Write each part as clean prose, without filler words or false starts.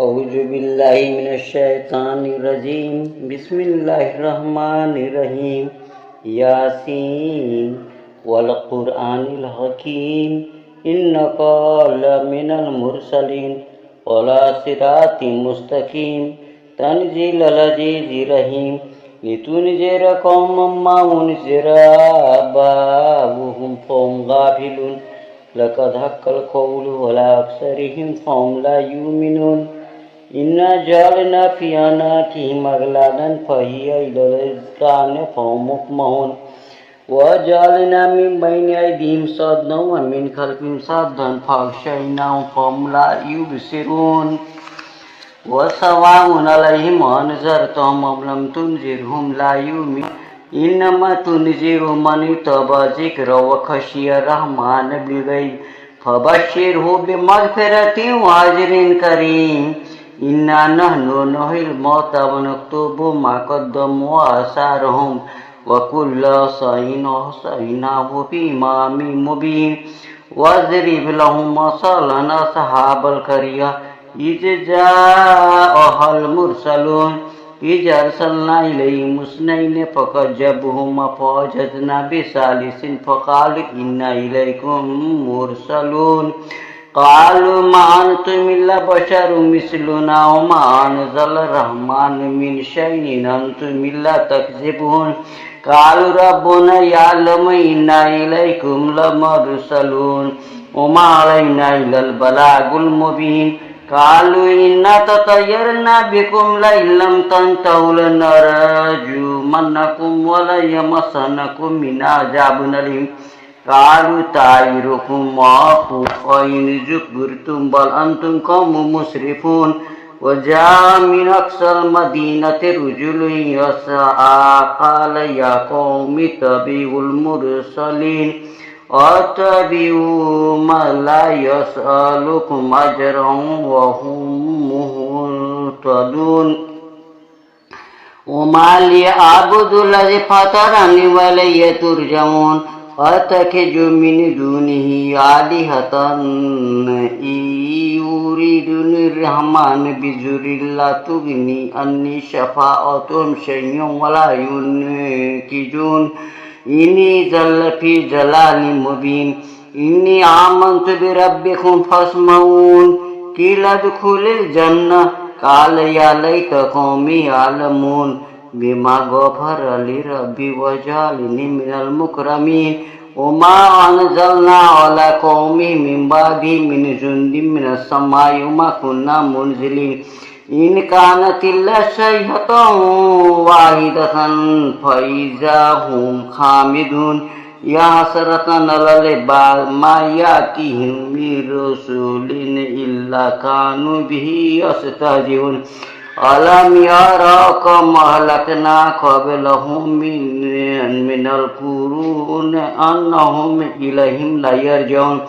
أعوذ بالله من الشيطان الرجيم بسم الله الرحمن الرحيم ياسين والقرآن الحكيم إنك لمن المرسلين على صراط مستقيم تنزيل العزيز الرحيم لتنذر قوما ما أنذر آباؤهم فهم غافلون لقد حق القول على أكثرهم فهم لا يؤمنون إنا جعلنا في أعناقهم أغلالا فهي إلى الأذقان فهم مقمحون وجعلنا من بين أيديهم سدا ومن خلفهم سدا فأغشيناهم فهم لا يبصرون وسواء عليهم أنذرتهم أم لم تنذرهم لا يؤمنون إنما تنذر من اتبع ذكر وخشي الرحمن بالغيب فبشره بمغفرة وأجر كريم إنا نحن نحيي الموتى ونكتب ما قدموا وآثارهم وكل شيء أحصيناه في إمام مبين واضرب لهم مثلا أصحاب القرية إذ جاءها المرسلون إذ أرسلنا إليهم اثنين فكذبوهما فوجدنا بثالث فقال إنا إليكم مرسلون قالوا ما أنتم إلا بشر مثلنا وما أنزل الرحمن من شيء إن أنتم إلا تكذبون قالوا ربنا يعلم إنا إليكم لمرسلون وما علينا إلا البلاغ المبين قالوا إنا تطيرنا بكم لئن لم تنتهوا لنرجمنكم وليمسنكم منا عذاب أليم قالوا طائركم معكم وإن ذكرتم بل أنتم قوم مسرفون وجاء من أقصى المدينة رجل يسعى قال يا قوم اتبعوا المرسلين اتبعوا من لا يسألكم أجرا وهم مهتدون وما لي أعبد الذي فطرني وإليه ترجعون أتخذ من دونه آلهة إن يريدني الرحمن بضر لا تغني عني شفاعتهم شيئا ولا ينقذون إني ذل في ضلال مبين إني آمنت بربكم فاسمعون قيل ادخل الجنة قال يا ليت قومي يعلمون بما غفر لي ربي وجعلني من المكرمين وما أنزلنا على قومه من بعده من جند من السماء وما كنا منزلين إن كانت إلا صيحة واحدة فإذا هم خامدون يا حسرة على العباد ما يأتيهم من رسول إلا كانوا به يستهزئون ألم يروا كم أهلكنا قبلهم من القرون أنهم إليهم لا يرجعون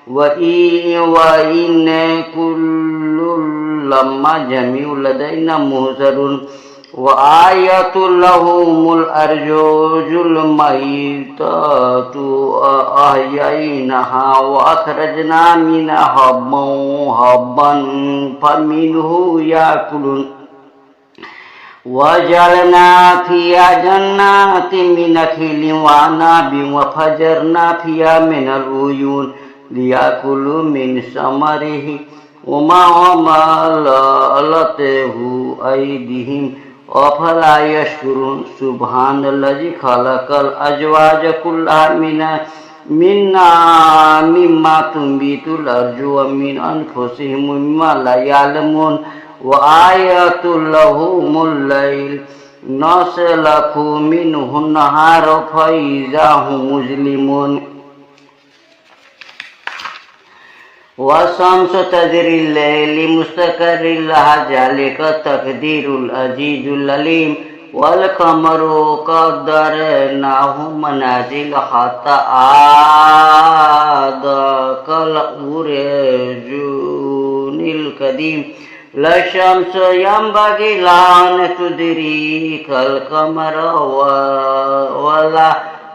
وإن كل لما جميع لدينا مهزرون وآية لهم الأرجل الميتة أحييناها وأخرجنا منها حبا فمنه يأكلون وجعلنا فيها جنات من نخيل وعنب وفجرنا فيها من العيون ليأكلوا من ثمره وما عملته أيديهم أفلا يشكرون سبحان الذي خلق الأزواج كلها مما تنبت الأرض ومن أنفسهم مما لا يعلمون وآية لهم الليل نسلك منه النهار فإذا هم مظلمون والشمس تجري الليل مستقر لها ذلك تقدير العزيز العليم والقمر قدرناه منازل حتى عاد كالعرجون القديم لا الشمس ينبغي لها أن تدرك القمر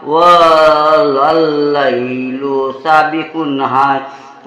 ولا الليل سابق النهار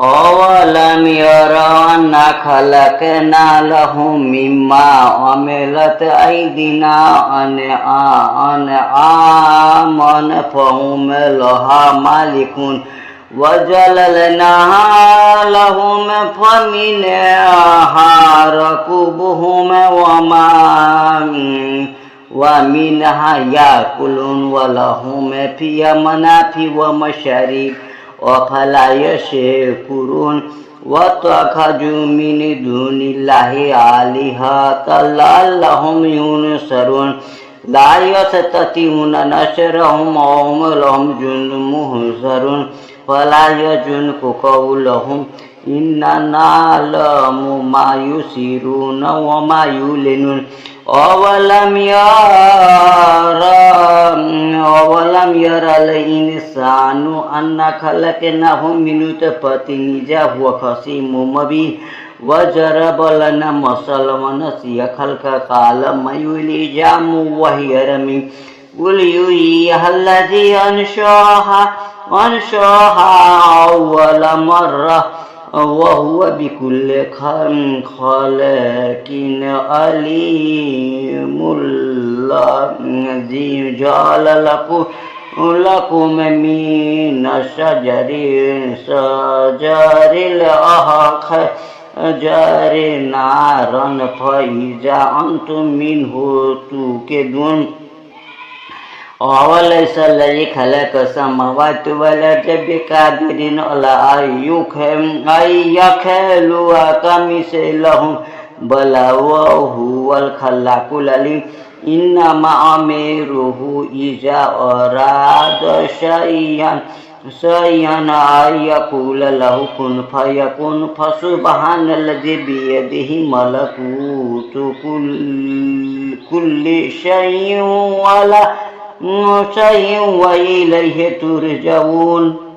أولم يروا أنا خلقنا لهم مما عملت أيدينا أنعاما فهم لها مالكون وجللناها لهم فمنها ركوبهم ومنها يأكلون ولهم فيها منافع ومشارب أفلا يشكرون واتخذوا من دون الله آلهة لعلهم ينصرون لا يستطيعون نصرهم وهم لهم جند محضرون فلا يحزنك قولهم إننا نعلم ما يسرون وما يعلنون أولم يرى الإنسان أنا خلقناه من نطفة إذا هو خصيم مبين وضرب لنا مثلا ونسي خلقه قال ما يحيي العظام وهي رميم قل يحييها الذي أنشأها أول مرة وهو بكل خلق عليم الذي جعل لكم من الشجر الأخضر نارا فإذا أنتم منه توقدون أوليس الذي خلق السماوات والأرض بقادر على أن يخلق كمثلهم بلى وهو الخلاق العليم إنما أمره إذا أراد شيئا أن يقول له كن فيكون فسبحان الذي بيده ملكوت كل شيء وإليه ترجعون